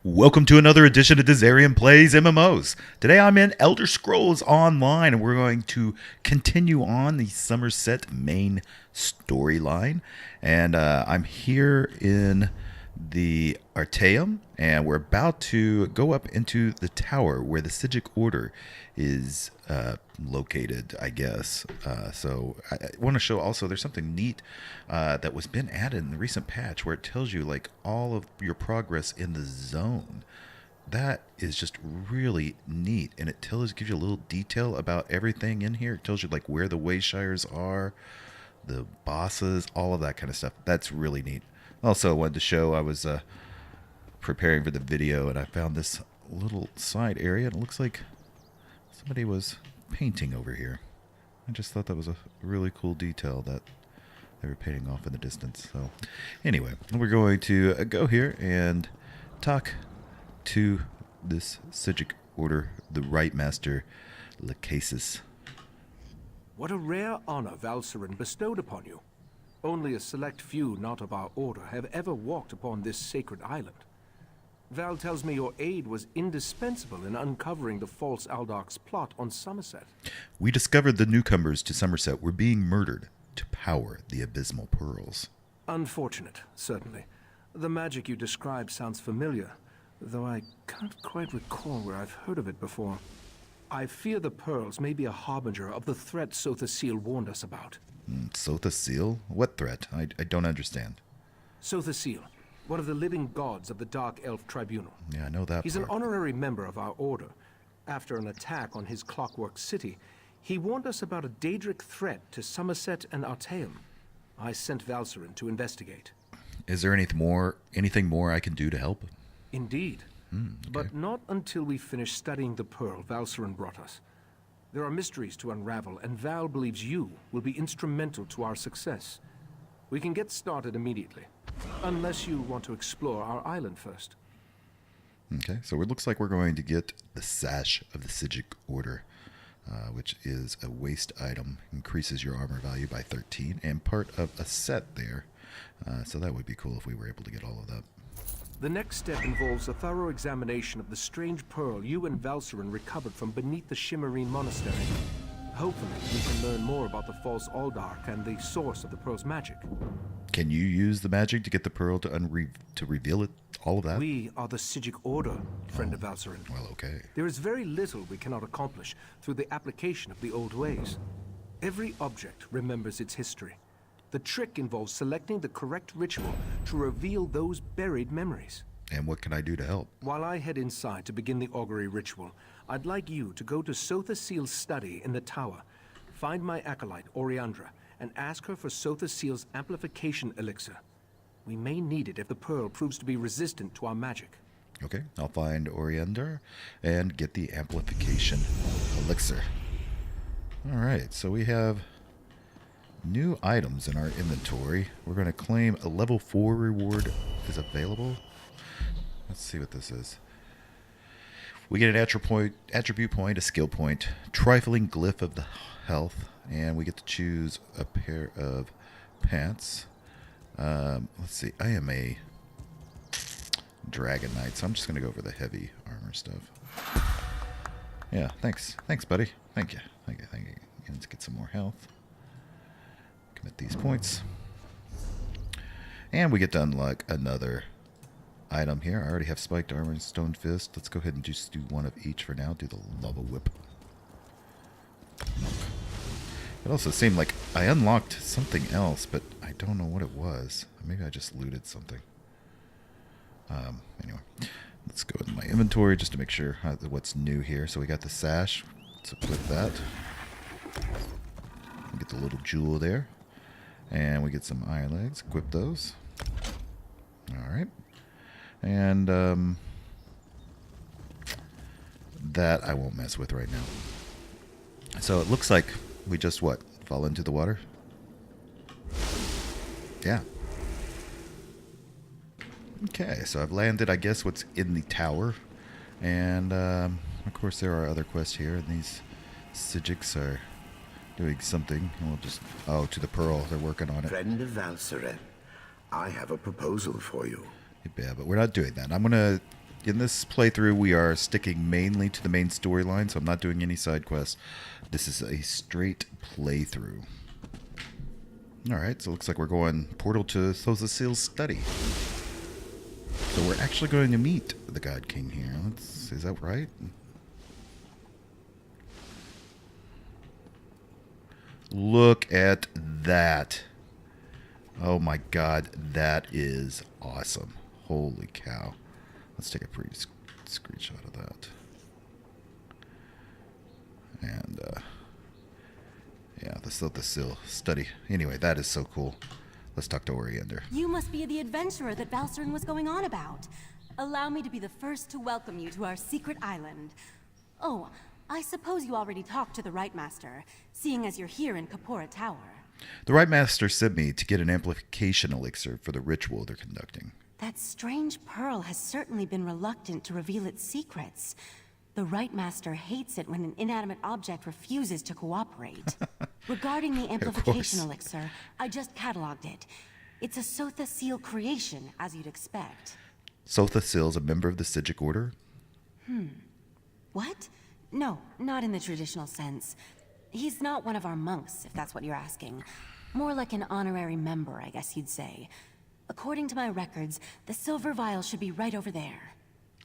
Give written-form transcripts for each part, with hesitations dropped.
Welcome to another edition of Dizzarian Plays MMOs. Today I'm in Elder Scrolls Online, and we're going to continue on the Summerset main storyline. And I'm here in the Artaeum, and we're about to go up into the tower where the Psijic Order is located, I guess. So I want to show also there's something neat that was been added in the recent patch where it tells you like all of your progress in the zone. That is just really neat, and it gives you a little detail about everything in here. It tells you like where the Wayshires are, the bosses, all of that kind of stuff. That's really neat. Also, I wanted to show I was preparing for the video, and I found this little side area, and it looks like somebody was painting over here. I just thought that was a really cool detail that they were painting off in the distance. So anyway, we're going to go here and talk to this Psijic Order, the Right Master Lachesis. What a rare honor Valcerin bestowed upon you. Only a select few not of our order have ever walked upon this sacred island. Val tells me your aid was indispensable in uncovering the false Aldarc's plot on Summerset. We discovered the newcomers to Summerset were being murdered to power the abysmal pearls. Unfortunate, certainly. The magic you describe sounds familiar, though I can't quite recall where I've heard of it before. I fear the pearls may be a harbinger of the threat Sotha Seal warned us about. Sotha Seal? What threat? I don't understand. Sotha Seal, one of the living gods of the Dark Elf Tribunal. Yeah, I know that He's part. an honorary member of our order. After an attack on his clockwork city, he warned us about a Daedric threat to Summerset and Artaeum. I sent Valcerin to investigate. Is there anything more I can do to help? Indeed. Okay. But not until we finish studying the pearl Valcerin brought us. There are mysteries to unravel, and Val believes you will be instrumental to our success. We can get started immediately, unless you want to explore our island first. Okay, so it looks like we're going to get the Sash of the Psijic Order, which is a waste item, increases your armor value by 13, and part of a set there. So that would be cool if we were able to get all of that. The next step involves a thorough examination of the strange pearl you and Valcerin recovered from beneath the Shimmerine Monastery. Hopefully, we can learn more about the false Aldarc and the source of the pearl's magic. Can you use the magic to get the pearl to reveal it, all of that? We are the Psijic Order, friend of Valcerin. Well, okay. There is very little we cannot accomplish through the application of the old ways. Every object remembers its history. The trick involves selecting the correct ritual to reveal those buried memories. And what can I do to help? While I head inside to begin the augury ritual, I'd like you to go to Sotha Seal's study in the tower, find my acolyte, Oriandra, and ask her for Sotha Seal's amplification elixir. We may need it if the pearl proves to be resistant to our magic. Okay, I'll find Oriandra and get the amplification elixir. Alright, so we have new items in our inventory. We're going to claim a level 4 reward is available. Let's see what this is. We get an attribute point, a skill point, trifling glyph of the health, and we get to choose a pair of pants. Let's see. I am a Dragon Knight, so I'm just going to go for the heavy armor stuff. Yeah, thanks. Thanks, buddy. Thank you. Thank you. Thank you. Let's get some more health. Commit these points. And we get to unlock another item here. I already have spiked armor and stone fist. Let's go ahead and just do one of each for now. Do the lava whip. It also seemed like I unlocked something else, but I don't know what it was. Maybe I just looted something. Anyway, let's go in my inventory just to make sure what's new here. So we got the sash. Let's equip that. We get the little jewel there. And we get some iron legs. Equip those. Alright. And that I won't mess with right now. So it looks like we just, what, fall into the water? Yeah. Okay, so I've landed, I guess, what's in the tower. And, of course, there are other quests here. And these Psijics are doing something. We'll just... Oh, to the pearl. They're working on it. Friend of Valcerin, I have a proposal for you. Yeah, but we're not doing that. I'm going to In this playthrough, we are sticking mainly to the main storyline, so I'm not doing any side quests. This is a straight playthrough. Alright, so it looks like we're going portal to Thothasil's study. So we're actually going to meet the God King here. Is that right? Look at that. Oh my god, that is awesome. Holy cow. Let's take a pretty screenshot of that. And, yeah, the Thothasil study. Anyway, that is so cool. Let's talk to Oriander. You must be the adventurer that Valcerin was going on about. Allow me to be the first to welcome you to our secret island. Oh, I suppose you already talked to the Rite Master, seeing as you're here in Kapora Tower. The Rite Master sent me to get an amplification elixir for the ritual they're conducting. That strange pearl has certainly been reluctant to reveal its secrets. The Rite Master hates it when an inanimate object refuses to cooperate. Regarding the amplification elixir, I just cataloged it. It's a Thothasil creation, as you'd expect. Thothasil's a member of the Psijic Order? What? No, not in the traditional sense. He's not one of our monks, if that's what you're asking. More like an honorary member, I guess you'd say. According to my records, the silver vial should be right over there.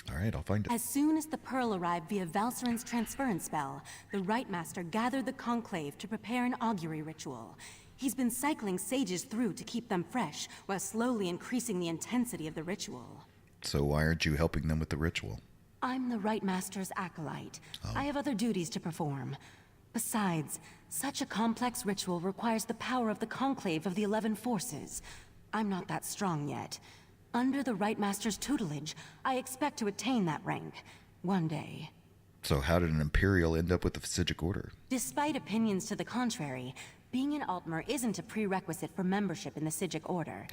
All right, I'll find it. As soon as the pearl arrived via Valcerin's transference spell, the Rite Master gathered the conclave to prepare an augury ritual. He's been cycling sages through to keep them fresh, while slowly increasing the intensity of the ritual. So why aren't you helping them with the ritual? I'm the Rite Master's acolyte. I have other duties to perform. Besides, such a complex ritual requires the power of the conclave of the 11 forces. I'm not that strong yet. Under the Rite Master's tutelage, I expect to attain that rank. One day. So how did an Imperial end up with the Psijic Order? Despite opinions to the contrary, being an Altmer isn't a prerequisite for membership in the Psijic Order.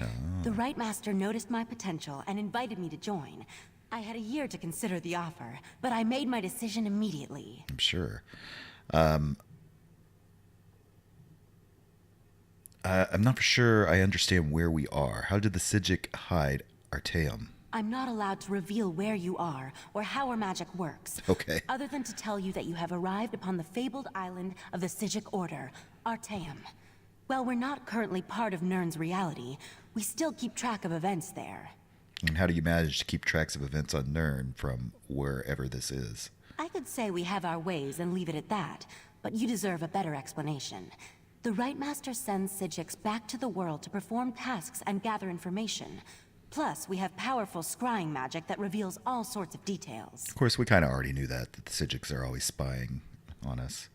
The Rite Master noticed my potential and invited me to join. I had a year to consider the offer, but I made my decision immediately. I'm sure. I'm not for sure I understand where we are. How did the Psijic hide Artaeum? I'm not allowed to reveal where you are, or how our magic works. Okay. Other than to tell you that you have arrived upon the fabled island of the Psijic Order, Artaeum. While we're not currently part of Nirn's reality, we still keep track of events there. And how do you manage to keep tracks of events on Nirn from wherever this is? I could say we have our ways and leave it at that, but you deserve a better explanation. The Rite Master sends Psijics back to the world to perform tasks and gather information. Plus, we have powerful scrying magic that reveals all sorts of details. Of course, we kind of already knew that the Psijics are always spying on us.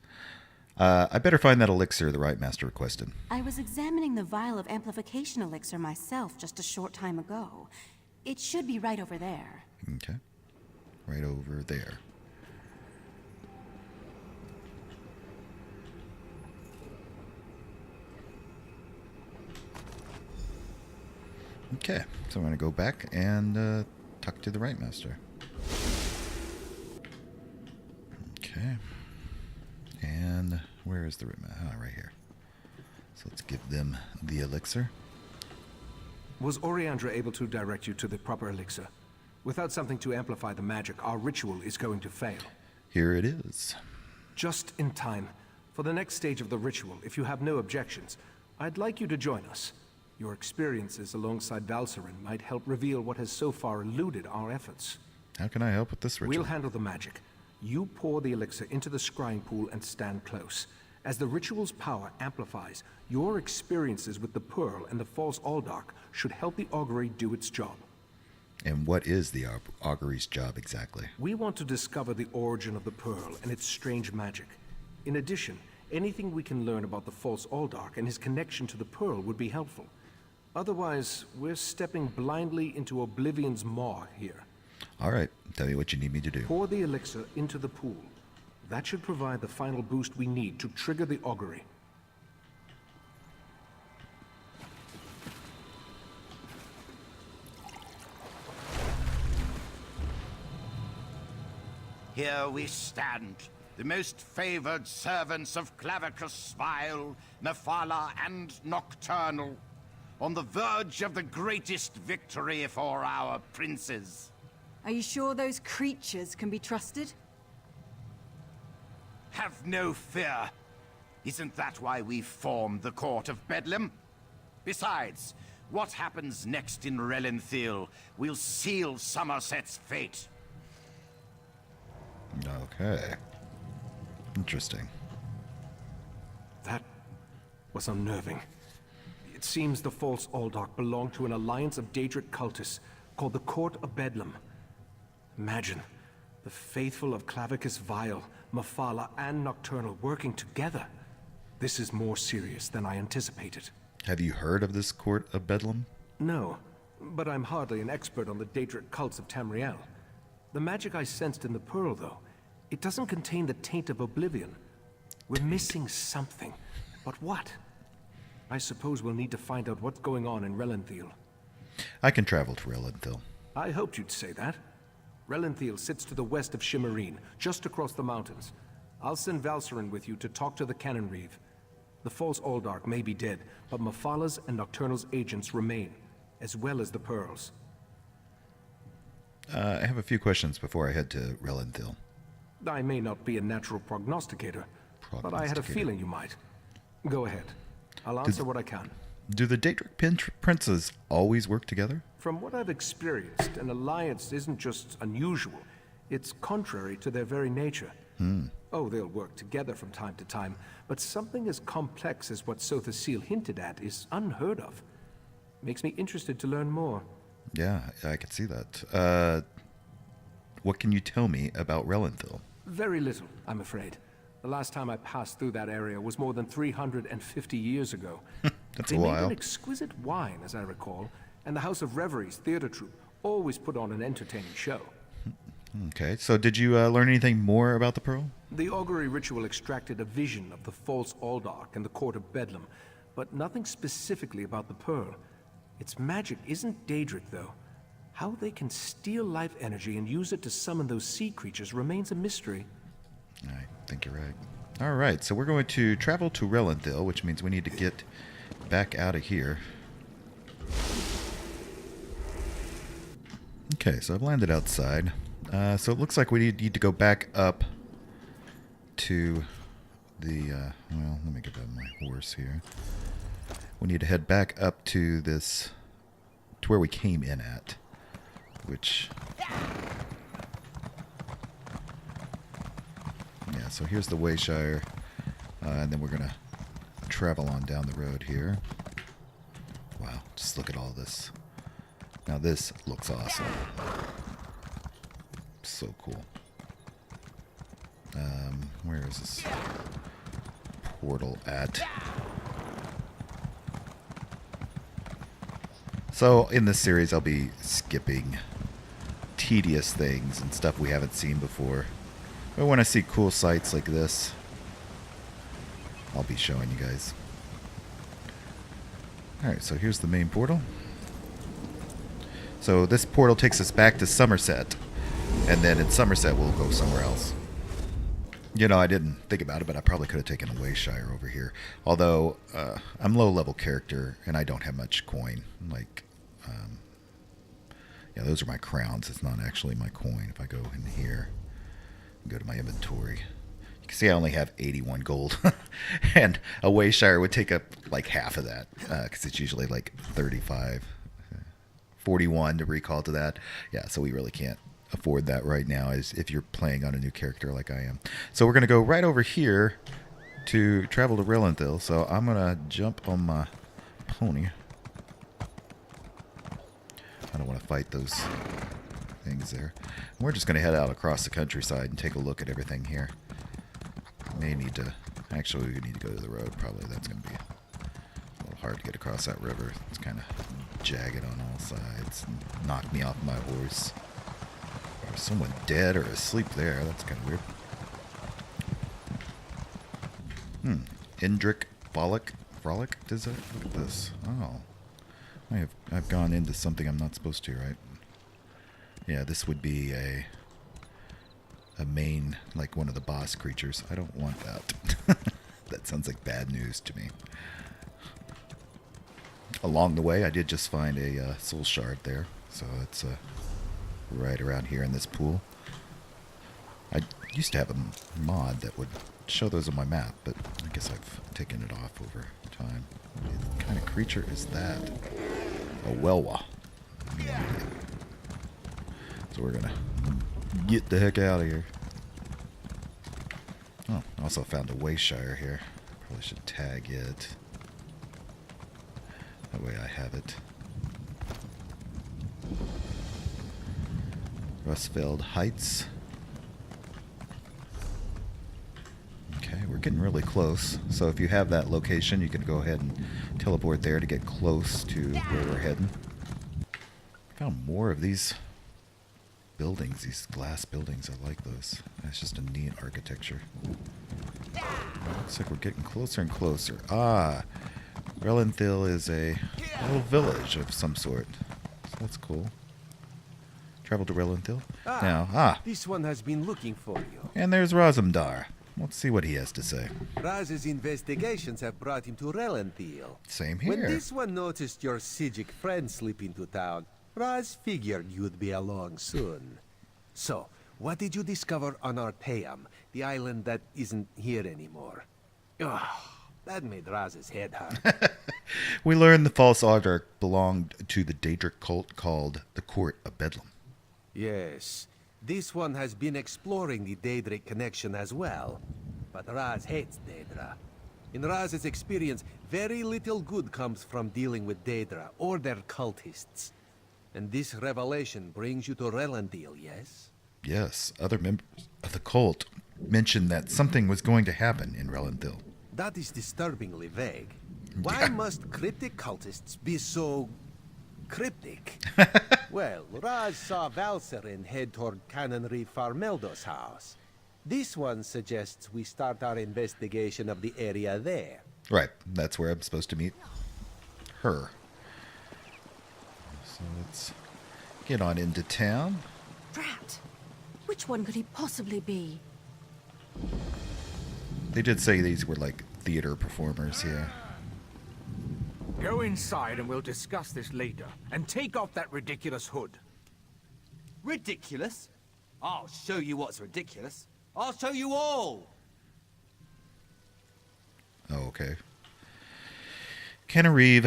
I better find that elixir the Rite Master requested. I was examining the vial of amplification elixir myself just a short time ago. It should be right over there. Okay. Right over there. Okay, so I'm going to go back and talk to the Rite Master. Okay. And where is the Rite Master? Ah, right here. So let's give them the elixir. Was Oriander able to direct you to the proper elixir? Without something to amplify the magic, our ritual is going to fail. Here it is. Just in time. For the next stage of the ritual, if you have no objections, I'd like you to join us. Your experiences alongside Valcerin might help reveal what has so far eluded our efforts. How can I help with this ritual? We'll handle the magic. You pour the elixir into the scrying pool and stand close. As the ritual's power amplifies, your experiences with the Pearl and the false Aldark should help the augury do its job. And what is the augury's job exactly? We want to discover the origin of the Pearl and its strange magic. In addition, anything we can learn about the false Aldark and his connection to the Pearl would be helpful. Otherwise, we're stepping blindly into Oblivion's maw here. All right, tell me what you need me to do. Pour the elixir into the pool. That should provide the final boost we need to trigger the augury. Here we stand, the most favored servants of Clavicus Vile, Nephala, and Nocturnal, on the verge of the greatest victory for our princes. Are you sure those creatures can be trusted? Have no fear. Isn't that why we formed the Court of Bedlam? Besides, what happens next in Relenthil will seal Summerset's fate. Okay. Interesting. That was unnerving. It seems the false Aldach belonged to an alliance of Daedric cultists called the Court of Bedlam. Imagine, the faithful of Clavicus Vile, Mephala, and Nocturnal working together. This is more serious than I anticipated. Have you heard of this Court of Bedlam? No, but I'm hardly an expert on the Daedric cults of Tamriel. The magic I sensed in the pearl, though, it doesn't contain the taint of oblivion. We're missing something. But what? I suppose we'll need to find out what's going on in Relenthil. I can travel to Relenthil. I hoped you'd say that. Relenthil sits to the west of Shimmerine, just across the mountains. I'll send Valcerin with you to talk to the Cannon Reeve. The false Aldach may be dead, but Mephala's and Nocturnal's agents remain, as well as the pearls. I have a few questions before I head to Relenthil. I may not be a natural prognosticator, but I had a feeling you might. Go ahead. I'll answer what I can. Do the Daedric princes always work together? From what I've experienced, an alliance isn't just unusual. It's contrary to their very nature. Oh, they'll work together from time to time, but something as complex as what Sotha Seal hinted at is unheard of. Makes me interested to learn more. Yeah, I can see that. What can you tell me about Relenthil? Very little, I'm afraid. The last time I passed through that area was more than 350 years ago. That's They a made while. an exquisite wine, as I recall, and the House of Reveries theater troupe always put on an entertaining show. Okay, so did you learn anything more about the pearl? The augury ritual extracted a vision of the false Aldach and the Court of Bedlam, but nothing specifically about the pearl. Its magic isn't Daedric, though. How they can steal life energy and use it to summon those sea creatures remains a mystery. I think you're right. All right, so we're going to travel to Relenthil, which means we need to get back out of here. Okay, so I've landed outside. So it looks like we need to go back up to the, well, let me get out my horse here. We need to head back up to this, to where we came in at, which, yeah, so here's the Wayshire, and then we're going to travel on down the road here. Wow, just look at all this. Now this looks awesome. So cool. Where is this portal at? So in this series I'll be skipping tedious things and stuff we haven't seen before. But when I see cool sights like this, I'll be showing you guys. Alright, so here's the main portal. So this portal takes us back to Summerset. And then in Summerset, we'll go somewhere else. You know, I didn't think about it, but I probably could have taken a Wayshire over here. Although, I'm low-level character, and I don't have much coin. Like, yeah, those are my crowns. It's not actually my coin. If I go in here and go to my inventory, you can see I only have 81 gold. And a Wayshire would take up like half of that, because it's usually like 35, 41 to recall to that. Yeah, so we really can't afford that right now, as if you're playing on a new character like I am. So we're going to go right over here to travel to Relenthil. So I'm going to jump on my pony. I don't want to fight those things there. And we're just going to head out across the countryside and take a look at everything here. May need to, actually we need to go to the road probably. That's going to be a little hard to get across that river. It's kind of jagged on all sides and knocked me off my horse. Is someone dead or asleep there? That's kind of weird. Indric Frolic? Does that? Look at this. Oh. I've gone into something I'm not supposed to, right? Yeah, this would be a main, like one of the boss creatures. I don't want that. That sounds like bad news to me. Along the way, I did just find a soul shard there. So it's right around here in this pool. I used to have a mod that would show those on my map, but I guess I've taken it off over time. What kind of creature is that? A Welwa. So we're gonna get the heck out of here. Oh, I also found a Wayshire here. Probably should tag it. That way I have it. Rustfeld Heights. Okay, we're getting really close. So if you have that location, you can go ahead and teleport there to get close to where we're heading. Found more of these buildings, these glass buildings. I like those. That's just a neat architecture. Looks like we're getting closer and closer. Ah, Reunite is a little village of some sort. So that's cool. Travel to Reunite. Now, this one has been looking for you. and there's Razumdar. Let's see what he has to say. Raz's investigations have brought him to Reunite. Same When here. this one noticed your Psijic friend slip into town, Raz figured you'd be along soon. So, what did you discover on Arteum, the island that isn't here anymore? Ugh, that made Raz's head hurt. We learned the false Daedric belonged to the Daedric cult called the Court of Bedlam. Yes, this one has been exploring the Daedric connection as well. But Raz hates Daedra. In Raz's experience, very little good comes from dealing with Daedra or their cultists. And this revelation brings you to Reunite, yes? Yes, other members of the cult mentioned that something was going to happen in Reunite. That is disturbingly vague. Why must cryptic cultists be so cryptic? Well, Raz saw Valserin head toward Canon Reeve Farmeldo's house. This one suggests we start our investigation of the area there. Right, that's where I'm supposed to meet her. So let's get on into town. Drat! Which one could he possibly be? They did say these were like theater performers here. Go inside and we'll discuss this later. And take off that ridiculous hood. Ridiculous? I'll show you what's ridiculous. I'll show you all. Oh, okay. Canon Reeve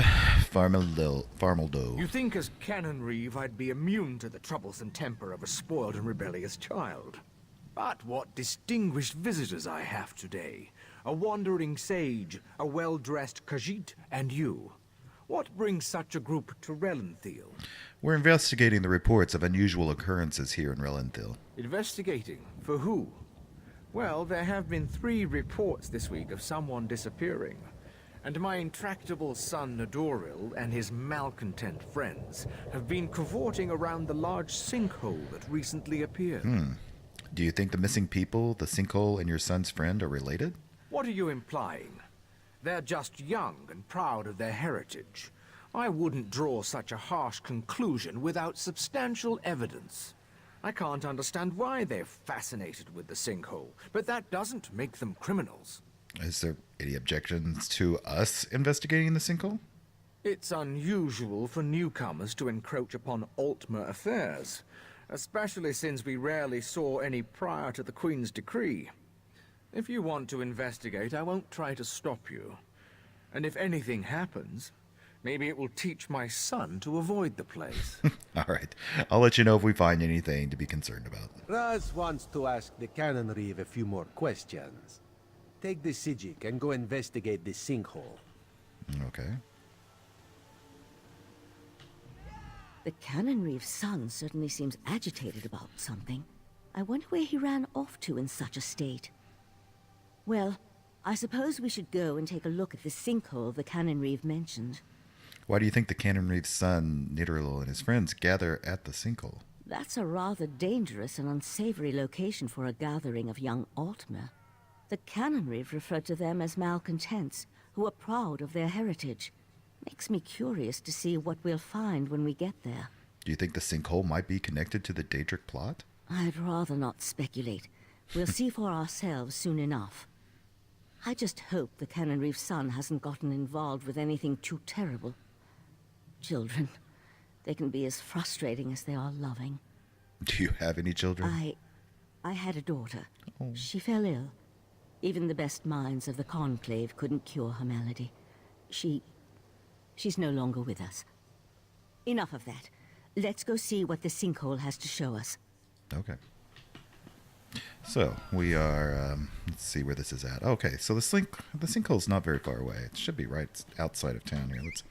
Farmeldo. You think as Canon Reeve I'd be immune to the troublesome temper of a spoiled and rebellious child. But what distinguished visitors I have today. A wandering sage, a well-dressed Khajiit, and you. What brings such a group to Reunite? We're investigating the reports of unusual occurrences here in Reunite. Investigating? For who? Well, there have been 3 reports this week of someone disappearing. And my intractable son Nadoril and his malcontent friends have been cavorting around the large sinkhole that recently appeared. Do you think the missing people, the sinkhole, and your son's friend are related? What are you implying? They're just young and proud of their heritage. I wouldn't draw such a harsh conclusion without substantial evidence. I can't understand why they're fascinated with the sinkhole, but that doesn't make them criminals. Is there any objections to us investigating the sinkhole? It's unusual for newcomers to encroach upon Altmer affairs, especially since we rarely saw any prior to the Queen's decree. If you want to investigate, I won't try to stop you. And if anything happens, maybe it will teach my son to avoid the place. All right. I'll let you know if we find anything to be concerned about. Raz wants to ask the Canon Reeve a few more questions. Take the Psijic and go investigate this sinkhole. Okay. The Canon Reeve's son certainly seems agitated about something. I wonder where he ran off to in such a state. Well, I suppose we should go and take a look at the sinkhole the Canon Reeve mentioned. Why do you think the Canon Reeve's son, Nidoral, and his friends gather at the sinkhole? That's a rather dangerous and unsavory location for a gathering of young Altmer. The Canon Reeve referred to them as malcontents, who are proud of their heritage. Makes me curious to see what we'll find when we get there. Do you think the sinkhole might be connected to the Daedric plot? I'd rather not speculate. We'll see for ourselves soon enough. I just hope the Canon Reeve's son hasn't gotten involved with anything too terrible. Children, they can be as frustrating as they are loving. Do you have any children? I had a daughter. Oh. She fell ill. Even the best minds of the Conclave couldn't cure her malady. She's no longer with us. Enough of that. Let's go see what the sinkhole has to show us. Okay. So we are. Let's see where this is at. Okay, so the sinkhole's not very far away. It should be right outside of town here. Let's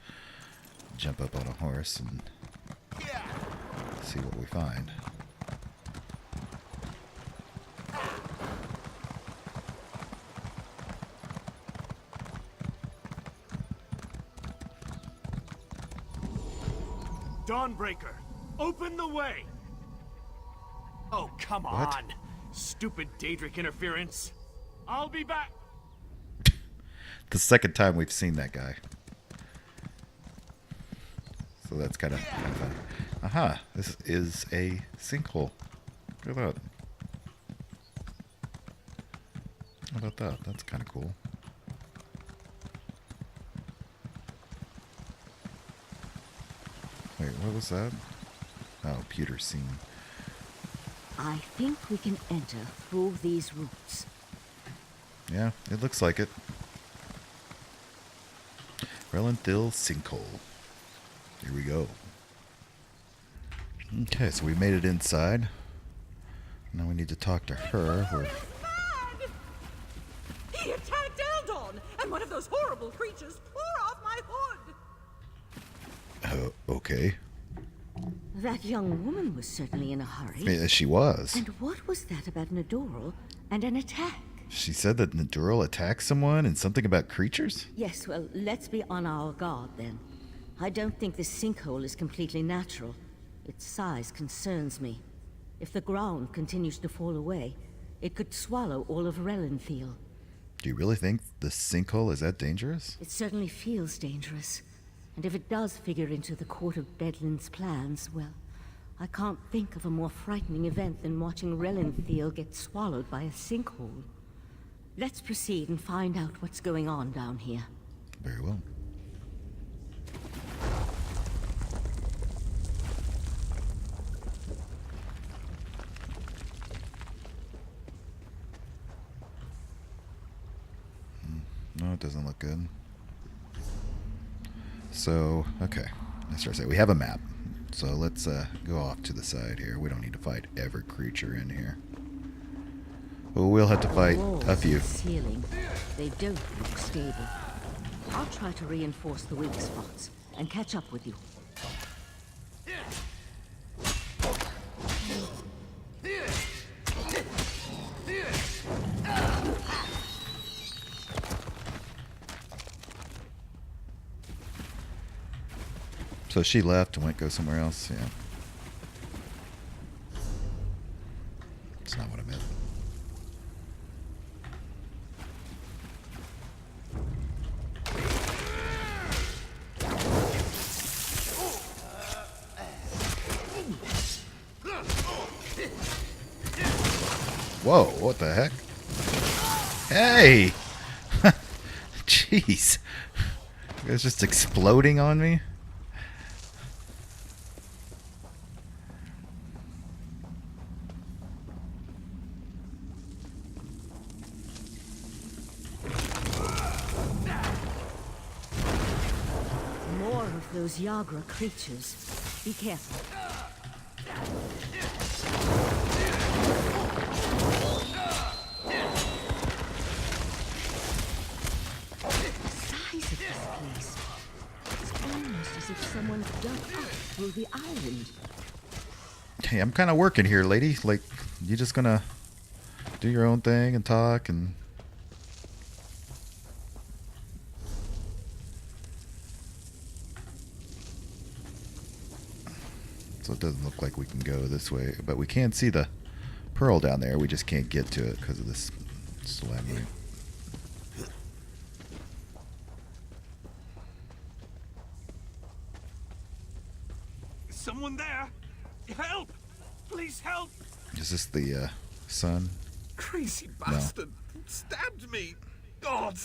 jump up on a horse and see what we find. Dawnbreaker, open the way! Oh, come What? on! Stupid Daedric interference! I'll be back! The second time we've seen that guy. So that's kind of funny. Aha, this is a sinkhole. Look at that. How about that? That's kind of cool. Wait, what was that? Oh, pewter scene. I think we can enter through these roots. Yeah, it looks like it. Reunite sinkhole. Here we go. Okay, so we made it inside. Now we need to talk to her. He attacked Eldon, and one of those horrible creatures tore off my hood. Okay. That young woman was certainly in a hurry. Yeah, she was. And what was that about Nadoral and an attack? She said that Nadoral attacked someone and something about creatures? Yes, well, let's be on our guard then. I don't think this sinkhole is completely natural. Its size concerns me. If the ground continues to fall away, it could swallow all of Relenthil. Do you really think the sinkhole is that dangerous? It certainly feels dangerous. And if it does figure into the Court of Bedlin's plans, well, I can't think of a more frightening event than watching Relenthil get swallowed by a sinkhole. Let's proceed and find out what's going on down here. Very well. No, it doesn't look good. So, okay. Let's start saying we have a map. So let's go off to the side here. We don't need to fight every creature in here. Well, we'll have to fight a few. Walls, ceiling, they don't look stable. I'll try to reinforce the weak spots and catch up with you. So she left and went go somewhere else. Yeah. That's not what I meant. Whoa, what the heck? Hey! Jeez. You guys just exploding on me? More of those Yagra creatures. Be careful. Someone's dug up through the island. Hey, I'm kind of working here, lady. Like, you just gonna do your own thing and talk and... So it doesn't look like we can go this way, but we can see the pearl down there. We just can't get to it because of this stalagmite. Someone there! Help! Please help! Is this the sun? Crazy bastard! Stabbed me! God!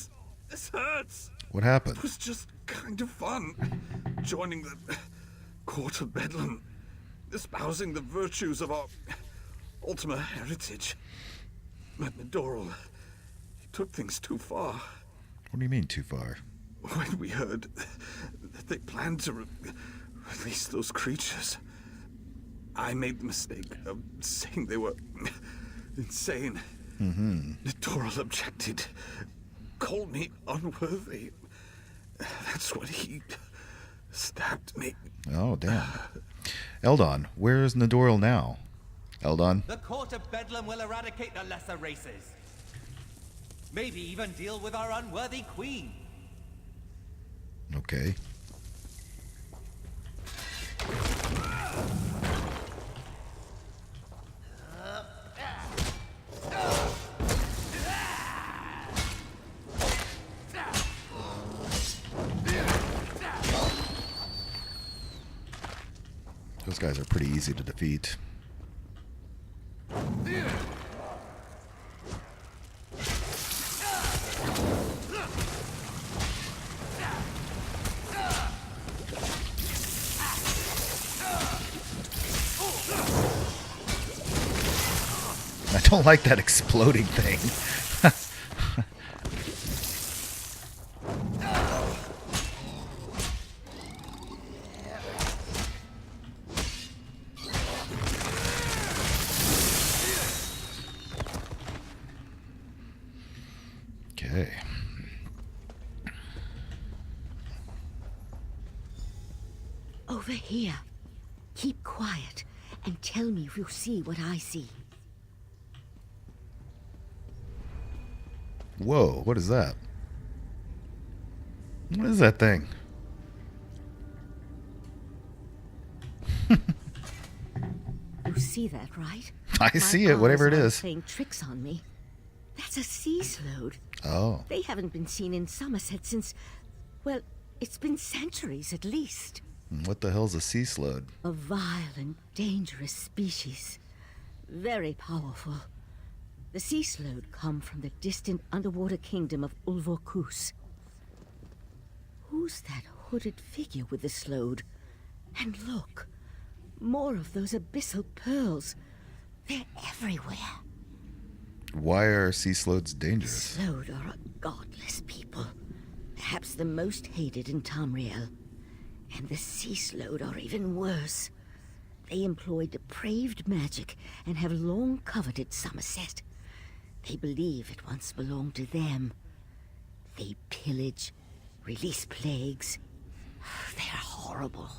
This hurts! What happened? It was just kind of fun. Joining the Court of Bedlam. espousing the virtues of our Ultima heritage. But Nadoral, he took things too far. What do you mean, too far? When we heard that they planned to release those creatures, I made the mistake of saying they were insane. Nadoral objected, called me unworthy. That's when he stabbed me. Oh, damn. Eldon, where's Nadoral now? Eldon? The court of Bedlam will eradicate the lesser races. Maybe even deal with our unworthy queen. Okay. Those guys are pretty easy to defeat. I don't like that exploding thing. Okay. Over here. Keep quiet and tell me if you see what I see. Whoa, what is that? What is that thing? You see that, right? I see it, whatever it is. Playing tricks on me. That's a sea sload. Oh. They haven't been seen in Summerset since, well, it's been centuries at least. What the hell's a sea sload? A vile and dangerous species. Very powerful. The sea sload come from the distant underwater kingdom of Ulvorkus. Who's that hooded figure with the sload? And look, more of those abyssal pearls. They're everywhere. Why are sea sloads dangerous? The sload are a godless people. Perhaps the most hated in Tamriel. And the sea sload are even worse. They employ depraved magic and have long coveted Summerset. They believe it once belonged to them. They pillage, release plagues. They're horrible.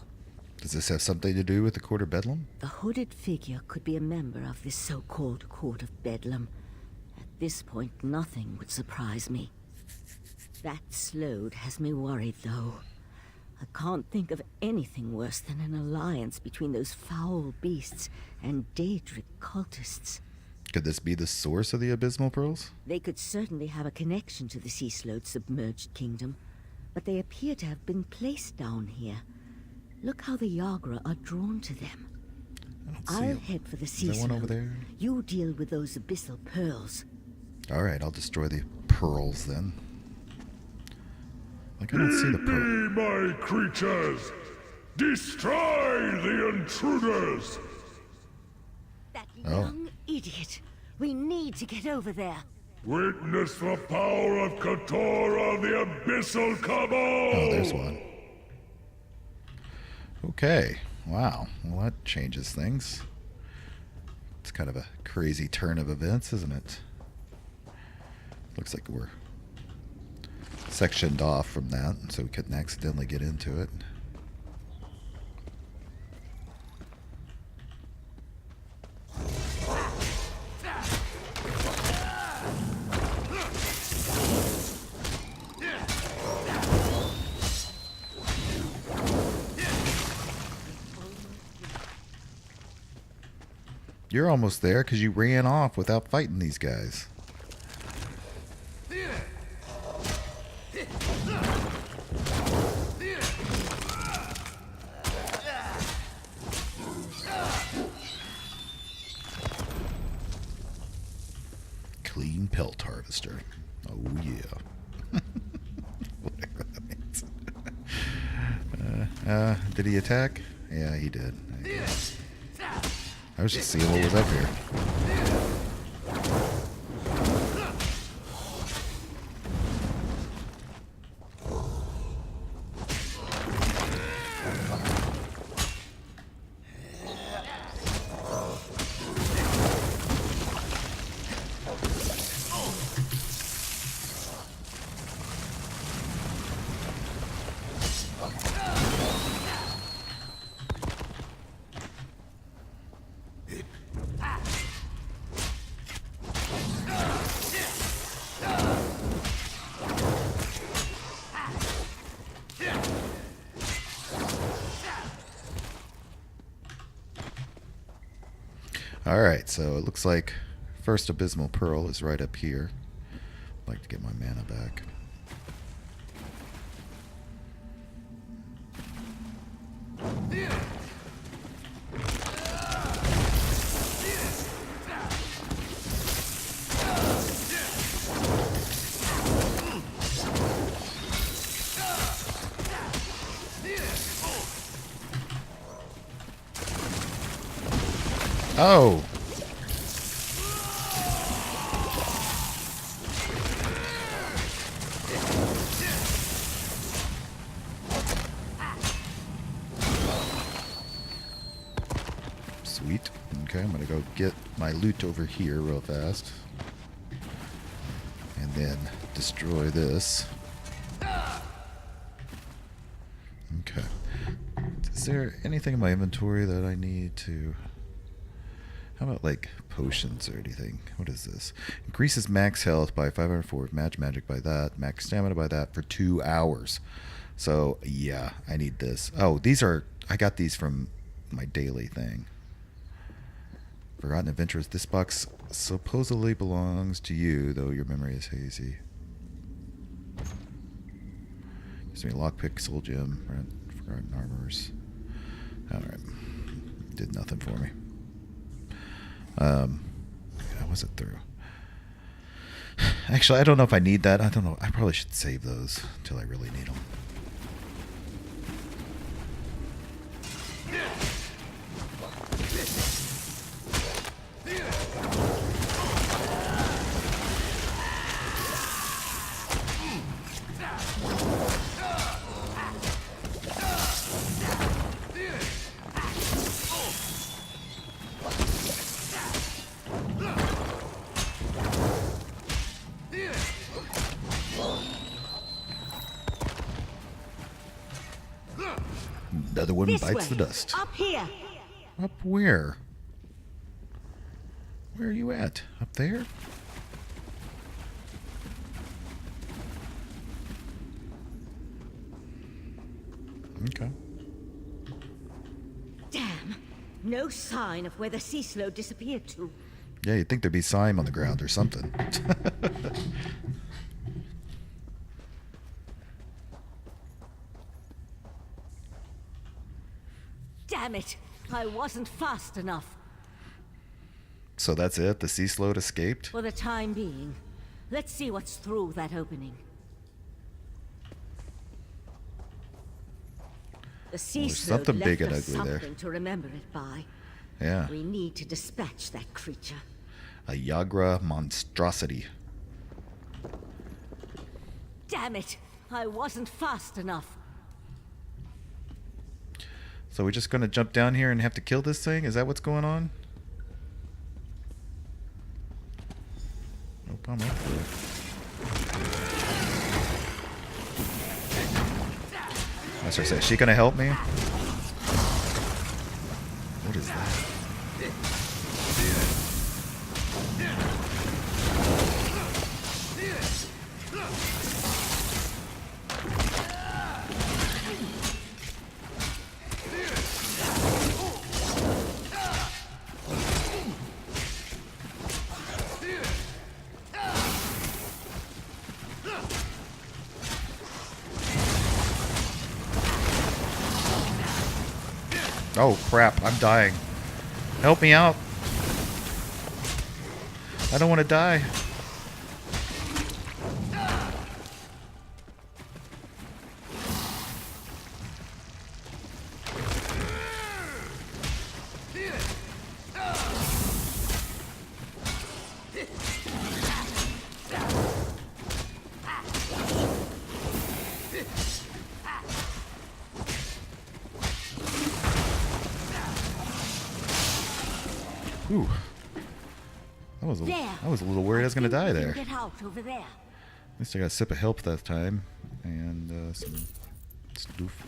Does this have something to do with the Court of Bedlam? The hooded figure could be a member of this so-called Court of Bedlam. At this point, nothing would surprise me. That sload has me worried, though. I can't think of anything worse than an alliance between those foul beasts and Daedric cultists. Could this be the source of the abysmal pearls? They could certainly have a connection to the sea slode's submerged kingdom, but they appear to have been placed down here. Look how the Yagra are drawn to them. I'll head for the sea Is there one slode. over there? You deal with those abyssal pearls. Alright, I'll destroy the pearls then. Like, I don't see the pearl. Be my creatures! Destroy the intruders! That young idiot. We need to get over there. Witness the power of Katora, the Abyssal Cabal! Oh, there's one. Okay. Wow. Well, that changes things. It's kind of a crazy turn of events, isn't it? Looks like we're sectioned off from that, so we couldn't accidentally get into it. You're almost there because you ran off without fighting these guys. Clean pelt harvester. Oh yeah. Whatever that means. Did he attack? Yeah, he did. I was just seeing what was up here. Alright, so it looks like first Abysmal Pearl is right up here. I'd like to get my mana back. Oh! Sweet. Okay, I'm gonna go get my loot over here real fast. And then destroy this. Okay. Is there anything in my inventory that I need to... How about, like, potions or anything? What is this? Increases max health by 504, match magic by that, max stamina by that for 2 hours. So, yeah, I need this. Oh, these are... I got these from my daily thing. Forgotten Adventurers. This box supposedly belongs to you, though your memory is hazy. Gives me a lockpick, soul gem, forgotten armors. Alright. Did nothing for me. How was it through? Actually, I don't know if I need that. I don't know. I probably should save those until I really need them. Another one This bites way. the dust. Up here. Up where? Where are you at? Up there? Okay. Damn. No sign of where the sea slow disappeared to. Yeah, you'd think there'd be slime on the ground or something. Damn it. I wasn't fast enough. So that's it? The sea sloat escaped? For the time being. Let's see what's through that opening. The sea There's slow something big left and us ugly there. something to remember it by. Yeah. We need to dispatch that creature. A Yagra monstrosity. Damn it! I wasn't fast enough. So we're just gonna jump down here and have to kill this thing? Is that what's going on? Nope, I'm up for it. That's what I say. Is she gonna help me? What is that? Oh crap, I'm dying. Help me out. I don't want to die. Ooh. That was a little worried I was going to die there. Get out over there. At least I got a sip of help that time. And some stuff.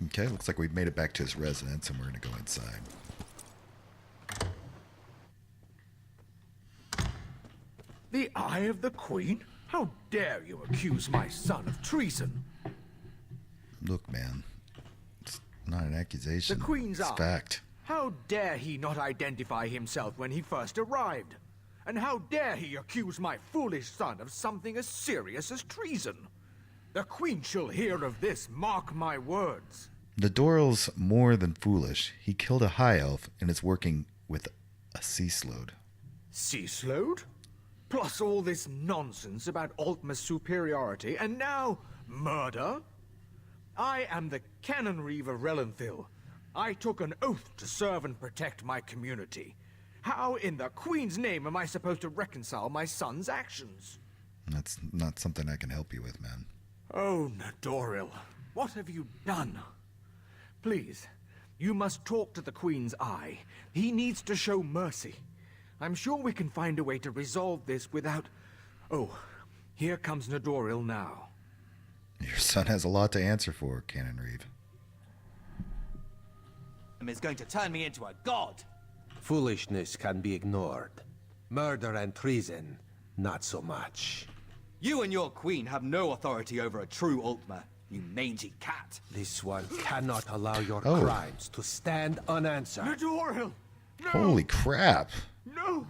Okay, looks like we've made it back to his residence, and we're going to go inside. The Eye of the Queen? How dare you accuse my son of treason? Look, man. It's not an accusation. The Queen's it's Eye. Fact. How dare he not identify himself when he first arrived? And how dare he accuse my foolish son of something as serious as treason? The Queen shall hear of this, mark my words. The Doral's more than foolish. He killed a High Elf and is working with a sea sload. Sea sload? Plus all this nonsense about Altma's superiority, and now murder? I am the Canon Reeve of Relenthil. I took an oath to serve and protect my community. How in the Queen's name am I supposed to reconcile my son's actions? That's not something I can help you with, man. Oh, Nadoril, what have you done? Please, you must talk to the Queen's Eye. He needs to show mercy. I'm sure we can find a way to resolve this without... Oh, here comes Nadoril now. Your son has a lot to answer for, Canon Reeve. Is going to turn me into a god. Foolishness can be ignored. Murder and treason, not so much. You and your queen have no authority over a true Altma, you mangy cat. This one cannot allow your crimes to stand unanswered. Nadoril! No! Holy crap. No!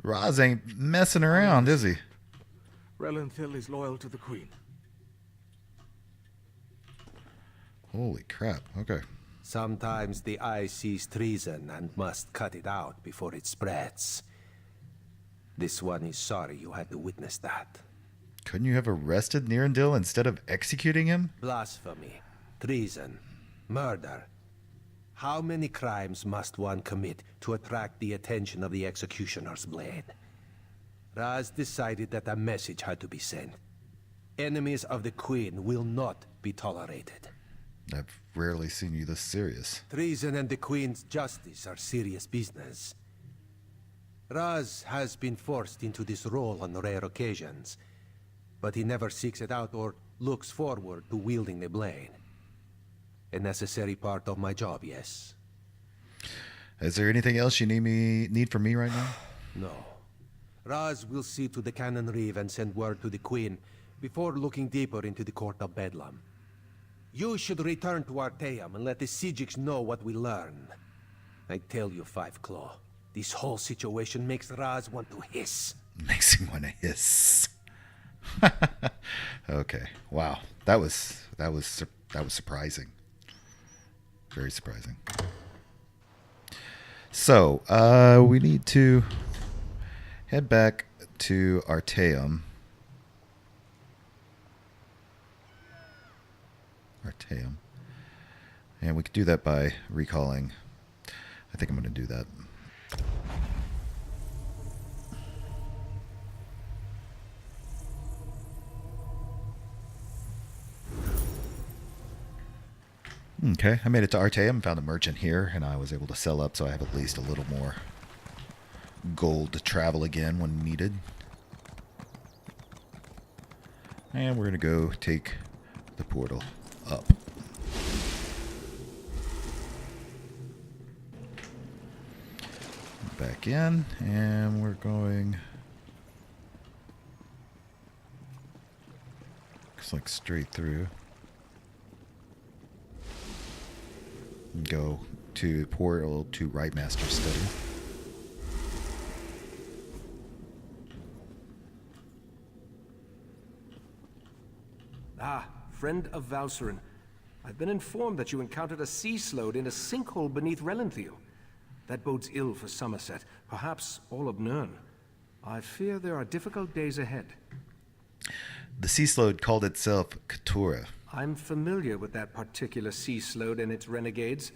Roz ain't messing around, is he? Relenthil is loyal to the Queen. Holy crap. Okay. Sometimes the Eye sees treason and must cut it out before it spreads. This one is sorry you had to witness that. Couldn't you have arrested Nirendil instead of executing him? Blasphemy, treason, murder. How many crimes must one commit to attract the attention of the executioner's blade? Raz decided that a message had to be sent. Enemies of the Queen will not be tolerated. I've rarely seen you this serious. Treason and the Queen's justice are serious business. Raz has been forced into this role on rare occasions, but he never seeks it out or looks forward to wielding the blade. A necessary part of my job, yes. Is there anything else you need from me right now? No. Raz will see to the Canon Reeve and send word to the Queen before looking deeper into the Court of Bedlam. You should return to Artaeum and let the Psijics know what we learned. I tell you, Five Claw, this whole situation makes Raz want to hiss. Makes him want to hiss. Okay. Wow. That was surprising. Very surprising. So, we need to head back to Artaeum. And we could do that by recalling. I think I'm going to do that. Okay, I made it to Artaeum, found a merchant here, and I was able to sell up, so I have at least a little more gold to travel again when needed. And we're going to go take the portal up. Back in, and we're going... looks like straight through. Go to the portal to Right Master's study. Ah, friend of Valcerin. I've been informed that you encountered a sea sload in a sinkhole beneath Relenthil. That bodes ill for Summerset, perhaps all of Nirn. I fear there are difficult days ahead. The sea sload called itself Keturah. I'm familiar with that particular sea sload and its renegades.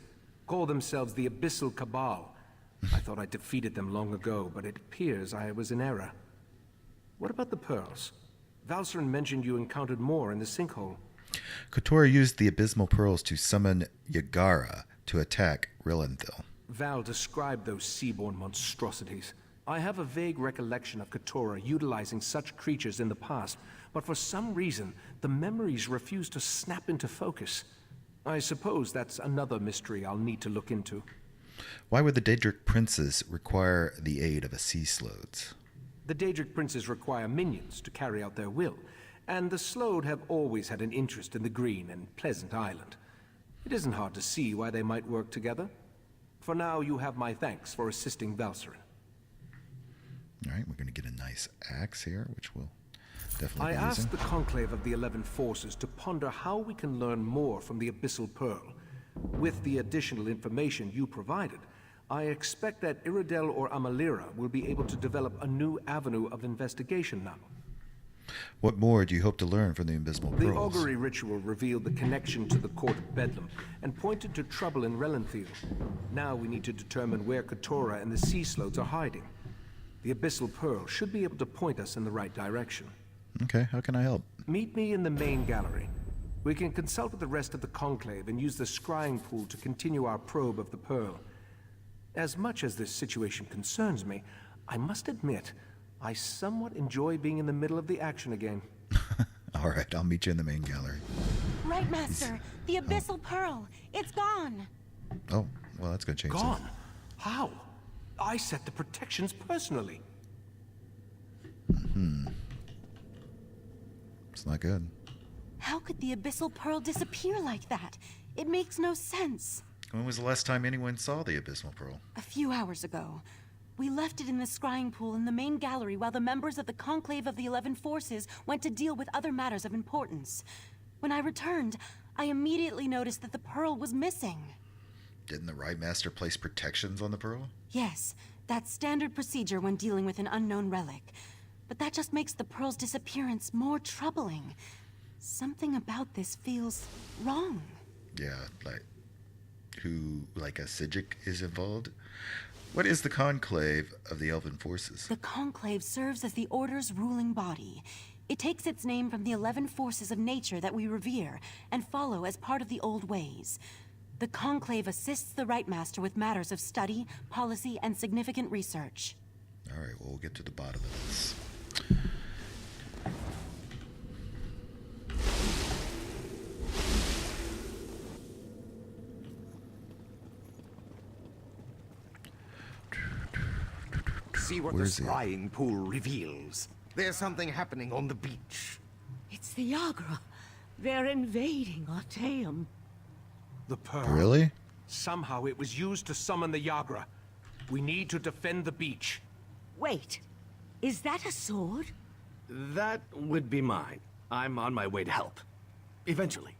Call themselves the Abyssal Cabal. I thought I defeated them long ago, but it appears I was in error. What about the pearls? Valcerin mentioned you encountered more in the sinkhole. Kotora used the abysmal pearls to summon Yagara to attack Reunite. Val described those seaborne monstrosities. I have a vague recollection of Kotora utilizing such creatures in the past, but for some reason, the memories refuse to snap into focus. I suppose that's another mystery I'll need to look into. Why would the Daedric princes require the aid of a sea sloads? The Daedric princes require minions to carry out their will, and the sload have always had an interest in the green and pleasant island. It isn't hard to see why they might work together. For now, you have my thanks for assisting Valcerin. All right, we're going to get a nice axe here, which we'll definitely I be using. asked the Conclave of the 11 Forces to ponder how we can learn more from the Abyssal Pearl. With the additional information you provided, I expect that Iridel or Amalira will be able to develop a new avenue of investigation now. What more do you hope to learn from the abysmal The pearls? augury ritual revealed the connection to the Court of Bedlam and pointed to trouble in Reunite. Now we need to determine where Kotora and the sea sloads are hiding. The Abyssal Pearl should be able to point us in the right direction. Okay, how can I help? Meet me in the main gallery. We can consult with the rest of the Conclave and use the scrying pool to continue our probe of the Pearl. As much as this situation concerns me, I must admit, I somewhat enjoy being in the middle of the action again. All right, I'll meet you in the main gallery. Right, Master. The Abyssal Pearl. It's gone. Oh, well, that's going to change Gone? things. How? I set the protections personally. It's not good. How could the Abyssal Pearl disappear like that? It makes no sense. When was the last time anyone saw the abysmal pearl? A few hours ago. We left it in the scrying pool in the main gallery while the members of the Conclave of the 11 Forces went to deal with other matters of importance. When I returned, I immediately noticed that the pearl was missing. Didn't the Rite Master place protections on the pearl? Yes, that's standard procedure when dealing with an unknown relic. But that just makes the pearl's disappearance more troubling. Something about this feels wrong. Yeah, like a Psijic is involved? What is the Conclave of the Elven Forces? The Conclave serves as the Order's ruling body. It takes its name from the 11 forces of nature that we revere and follow as part of the old ways. The Conclave assists the Rite Master with matters of study, policy, and significant research. All right, well, we'll get to the bottom of this. See what Where's the he? scrying pool reveals. There's something happening on the beach. It's the Yagra. They're invading Artaeum. The Pearl. Really? Somehow it was used to summon the Yagra. We need to defend the beach. Wait, is that a sword? That would be mine. I'm on my way to help. Eventually.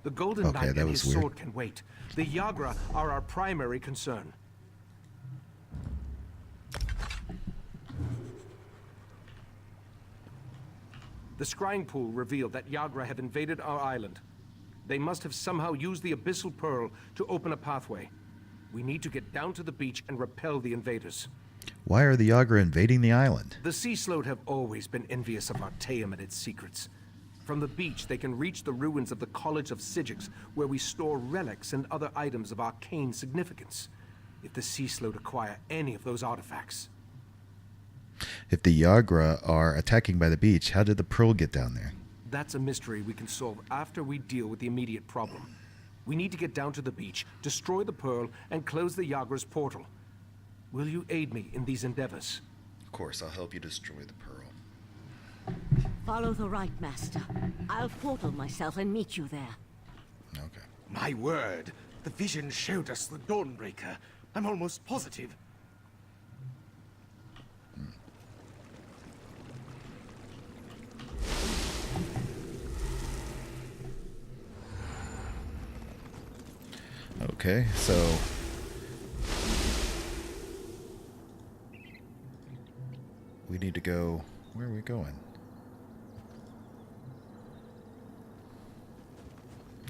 The Golden Okay, Knight that and was his weird. sword can wait. The Yagra are our primary concern. The scrying pool revealed that Yagra have invaded our island. They must have somehow used the Abyssal Pearl to open a pathway. We need to get down to the beach and repel the invaders. Why are the Yagra invading the island? The Sea Sloat have always been envious of Artaeum and its secrets. From the beach, they can reach the ruins of the College of Psijics, where we store relics and other items of arcane significance. If the Sea Sloat acquire any of those artifacts... If the Yagra are attacking by the beach, how did the pearl get down there? That's a mystery we can solve after we deal with the immediate problem. We need to get down to the beach, destroy the pearl, and close the Yagra's portal. Will you aid me in these endeavors? Of course, I'll help you destroy the pearl. Follow the Rite Master. I'll portal myself and meet you there. Okay. My word, the vision showed us the Dawnbreaker. I'm almost positive. Okay, so... we need to go... Where are we going?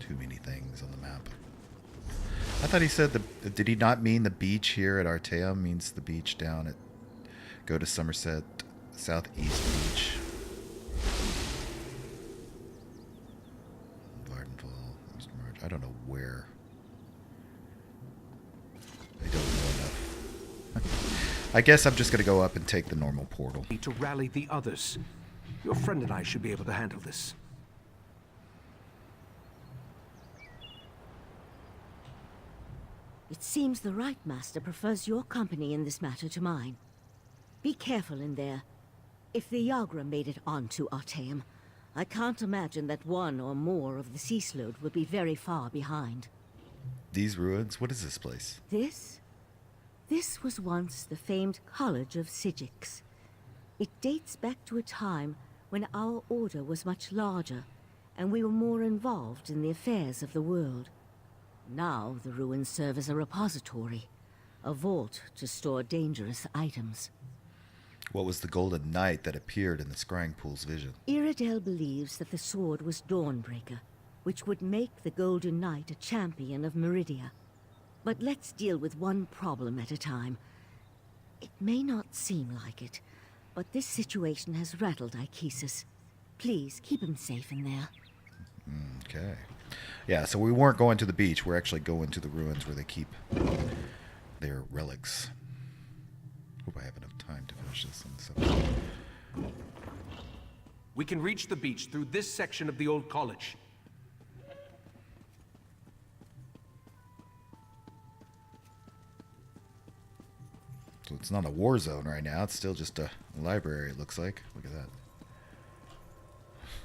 Too many things on the map. I thought he said the... Did he not mean the beach here at Artaeum means the beach down at... Go to Summerset, southeast beach. I don't know where. I don't know enough. I guess I'm just going to go up and take the normal portal. Need to rally the others. Your friend and I should be able to handle this. It seems the Right Master prefers your company in this matter to mine. Be careful in there. If the Yagra made it onto Artaeum, I can't imagine that one or more of the sea sload would be very far behind. These ruins? What is this place? This was once the famed College of Psijics. It dates back to a time when our order was much larger, and we were more involved in the affairs of the world. Now the ruins serve as a repository, a vault to store dangerous items. What was the golden knight that appeared in the scrying pool's vision? Iredell believes that the sword was Dawnbreaker, which would make the Golden Knight a champion of Meridia. But let's deal with one problem at a time. It may not seem like it, but this situation has rattled Ichesis. Please, keep him safe in there. Okay. Yeah, so we weren't going to the beach. We're actually going to the ruins where they keep their relics. Hope I have enough time to finish this one. We can reach the beach through this section of the old college. So it's not a war zone right now. It's still just a library, it looks like. Look at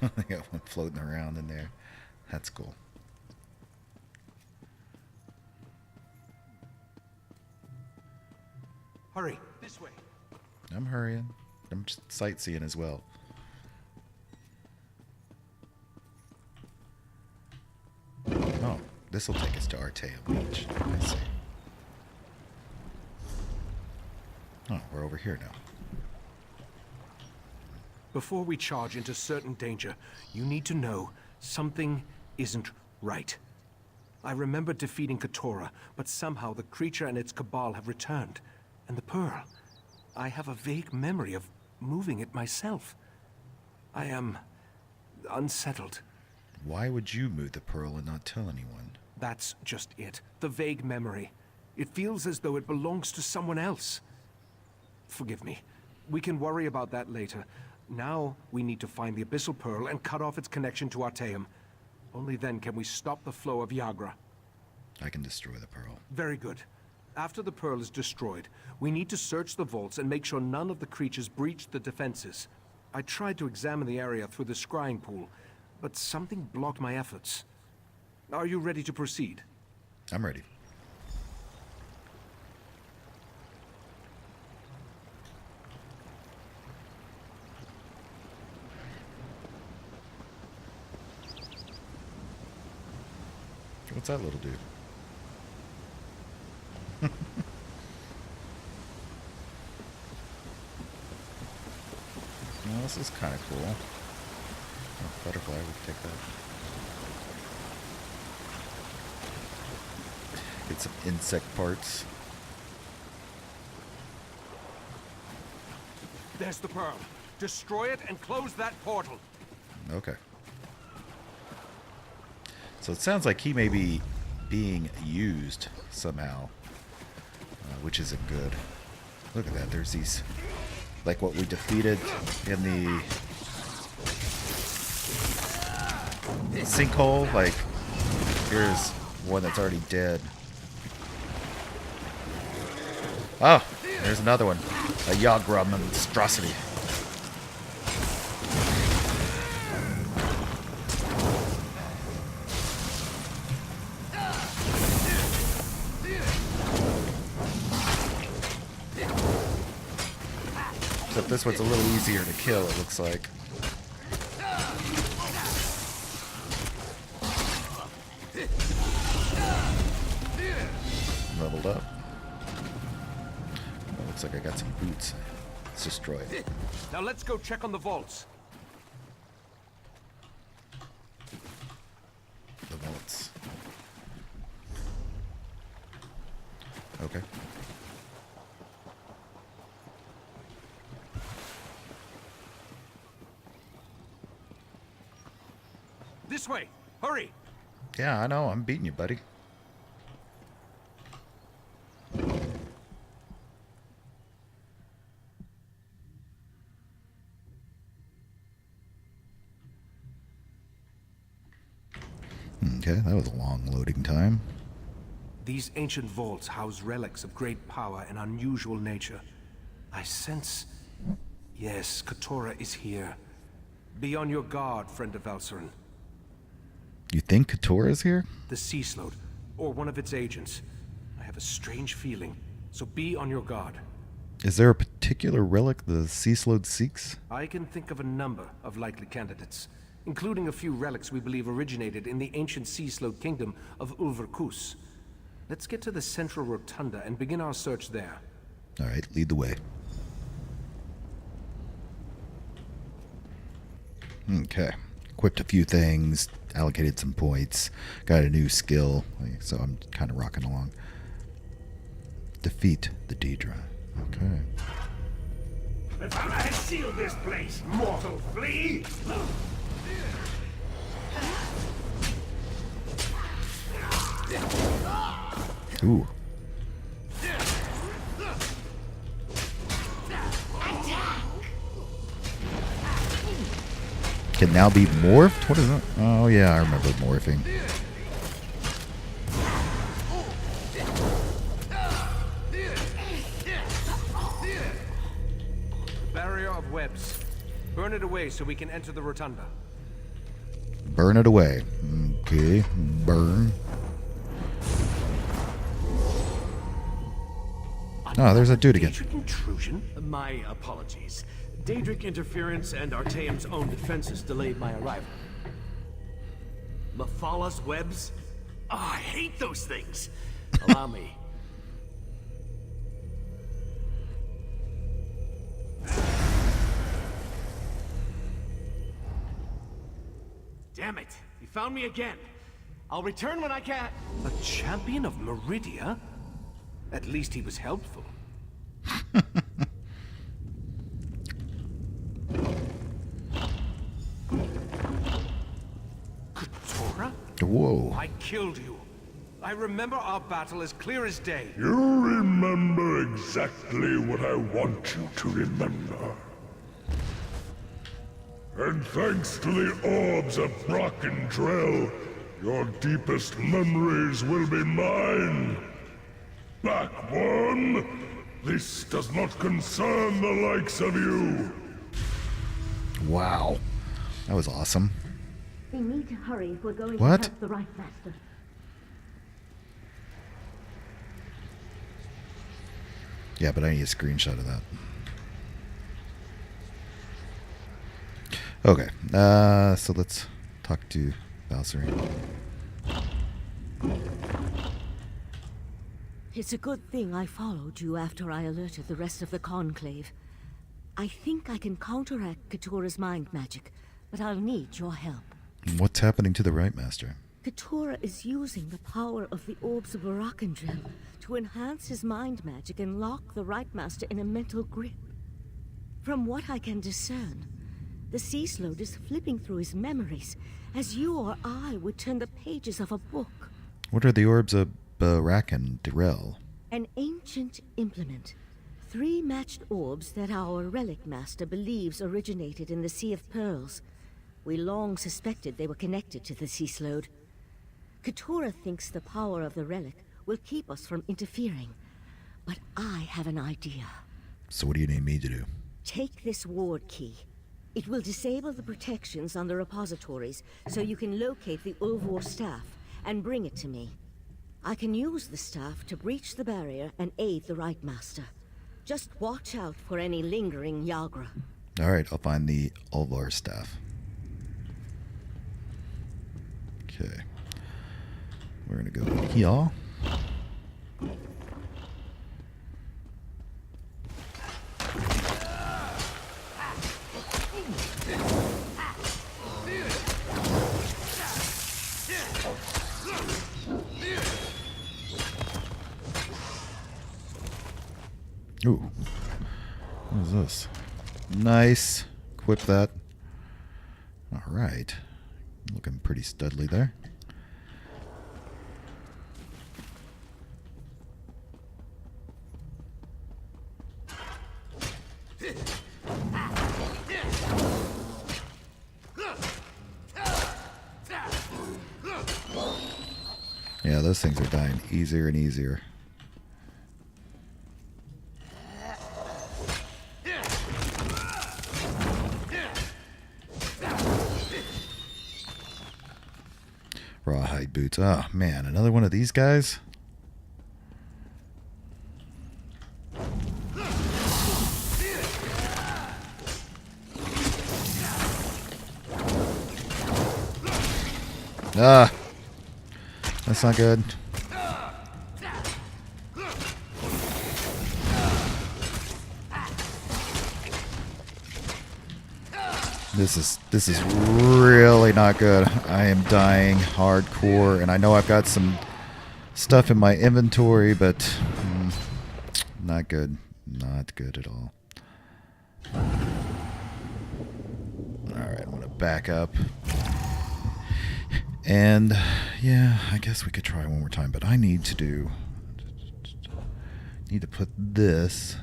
that. They got one floating around in there. That's cool. Hurry, this way. I'm hurrying. I'm just sightseeing as well. Oh, this will take us to Artaeum Beach. I see. Oh, we're over here now. Before we charge into certain danger, you need to know something isn't right. I remember defeating Keturah, but somehow the creature and its cabal have returned. And the pearl, I have a vague memory of moving it myself. I am unsettled. Why would you move the pearl and not tell anyone? That's just it. The vague memory. It feels as though it belongs to someone else. Forgive me. We can worry about that later. Now we need to find the Abyssal Pearl and cut off its connection to Artaeum. Only then can we stop the flow of Yagra. I can destroy the pearl. Very good. After the pearl is destroyed, we need to search the vaults and make sure none of the creatures breached the defenses. I tried to examine the area through the scrying pool, but something blocked my efforts. Are you ready to proceed? I'm ready. What's that little dude? Well, this is kind of cool. Oh, butterfly, we can take that. Get some insect parts. There's the pearl. Destroy it and close that portal. Okay. So it sounds like he may be being used somehow, which isn't good. Look at that. There's these, like what we defeated in the sinkhole. Like, here's one that's already dead. Oh, there's another one. A Yagra monstrosity. Except this one's a little easier to kill, it looks like. Leveled up. Oh, looks like I got some boots. Let's destroy it. Now let's go check on the vaults. The vaults. Okay. This way! Hurry! Yeah, I know. I'm beating you, buddy. Okay, that was a long loading time. These ancient vaults house relics of great power and unusual nature. I sense... Yes, Katora is here. Be on your guard, friend of Valcerin. You think Katora's here? The sea sloat, or one of its agents. I have a strange feeling, so be on your guard. Is there a particular relic the sea sload seeks? I can think of a number of likely candidates, including a few relics we believe originated in the ancient sea sloat kingdom of Ulverkus. Let's get to the central rotunda and begin our search there. All right, lead the way. Okay. Equipped a few things, allocated some points, got a new skill, so I'm kind of rocking along. Defeat the Daedra. Okay. The Valor has sealed this place, mortal flea! Ooh. Can now be morphed? What is that? Oh yeah, I remember morphing. Barrier of webs. Burn it away so we can enter the rotunda. Burn it away. Okay, burn. Oh, there's that dude again. Daedric intrusion? My apologies. Daedric interference and Artaeum's own defenses delayed my arrival. Mathala's webs? Oh, I hate those things. Allow me. Damn it! You found me again. I'll return when I can. A champion of Meridia? At least he was helpful. Katora? Whoa. I killed you. I remember our battle as clear as day. You remember exactly what I want you to remember. And thanks to the orbs of Brock and Drell, your deepest memories will be mine. Back one! This does not concern the likes of you! Wow. That was awesome. We need to hurry if we're going What? to help the right master. Yeah, but I need a screenshot of that. Okay, so let's talk to Valcerin. It's a good thing I followed you after I alerted the rest of the Conclave. I think I can counteract Katora's mind magic, but I'll need your help. What's happening to the Right Master? Katora is using the power of the orbs of Barakandrel to enhance his mind magic and lock the Right Master in a mental grip. From what I can discern, the sea sload is flipping through his memories, as you or I would turn the pages of a book. What are the orbs of Barakandrel? An ancient implement. 3 matched orbs that our relic master believes originated in the Sea of Pearls. We long suspected they were connected to the sea sload. Katora thinks the power of the relic will keep us from interfering. But I have an idea. So what do you need me to do? Take this ward key. It will disable the protections on the repositories so you can locate the Ulvor staff and bring it to me. I can use the staff to breach the barrier and aid the Right Master. Just watch out for any lingering Yagra. Alright, I'll find the Ulvar staff. Okay. We're gonna go here. Ooh. What is this? Nice. Equip that. Alright. Looking pretty studly there. Yeah, those things are dying easier and easier. Rawhide boots. Oh, man. Another one of these guys? Ah. That's not good. This is really not good. I am dying hardcore, and I know I've got some stuff in my inventory, but not good. Not good at all. Alright, I'm going to back up. And, yeah, I guess we could try one more time, but I need to put this...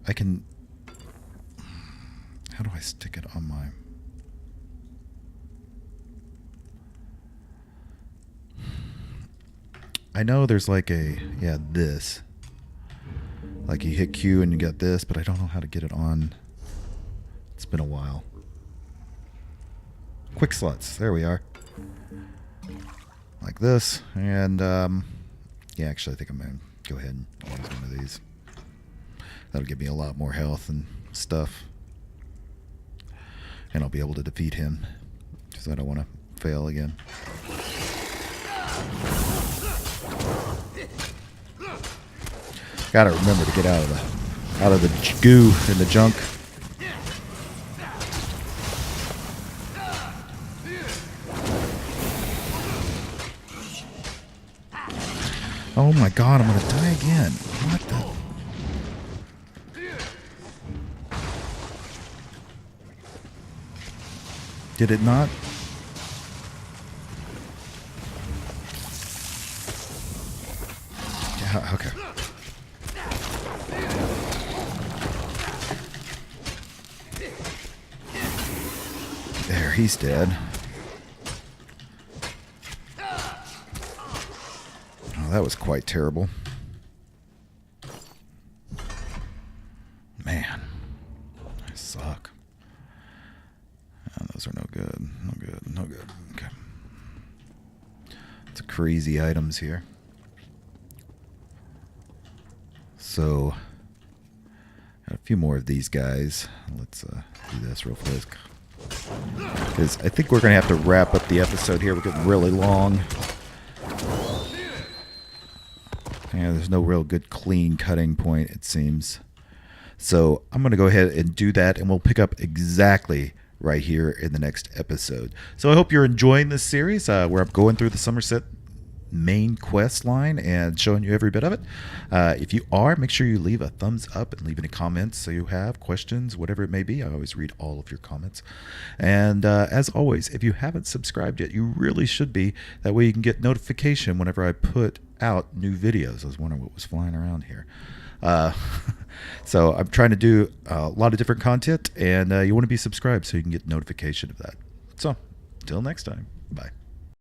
I can... How do I stick it on my... I know there's like a... Yeah, this. Like you hit Q and you get this, but I don't know how to get it on. It's been a while. Quick slots. There we are. Like this. And, yeah, actually, I think I'm going to go ahead and use one of these. That'll give me a lot more health and stuff. And I'll be able to defeat him. Because I don't want to fail again. Gotta remember to get out of the goo and the junk. Oh my god, I'm gonna die again. What the? Did it not? Yeah, okay. There, he's dead. Oh, that was quite terrible. Man, I suck. Oh, those are no good. No good. No good. Okay. It's crazy items here. So, got a few more of these guys. Let's do this real quick. Because I think we're going to have to wrap up the episode here. We're getting really long. Yeah, there's no real good clean cutting point, it seems. So I'm going to go ahead and do that, and we'll pick up exactly right here in the next episode. So I hope you're enjoying this series where I'm going through the Summerset main quest line and showing you every bit of it. If you are, make sure you leave a thumbs up and leave any comments so you have questions, whatever it may be. I always read all of your comments. And as always, if you haven't subscribed yet, you really should be. That way you can get notification whenever I put out new videos. I was wondering what was flying around here. So I'm trying to do a lot of different content, and you want to be subscribed so you can get notification of that. So, till next time, bye.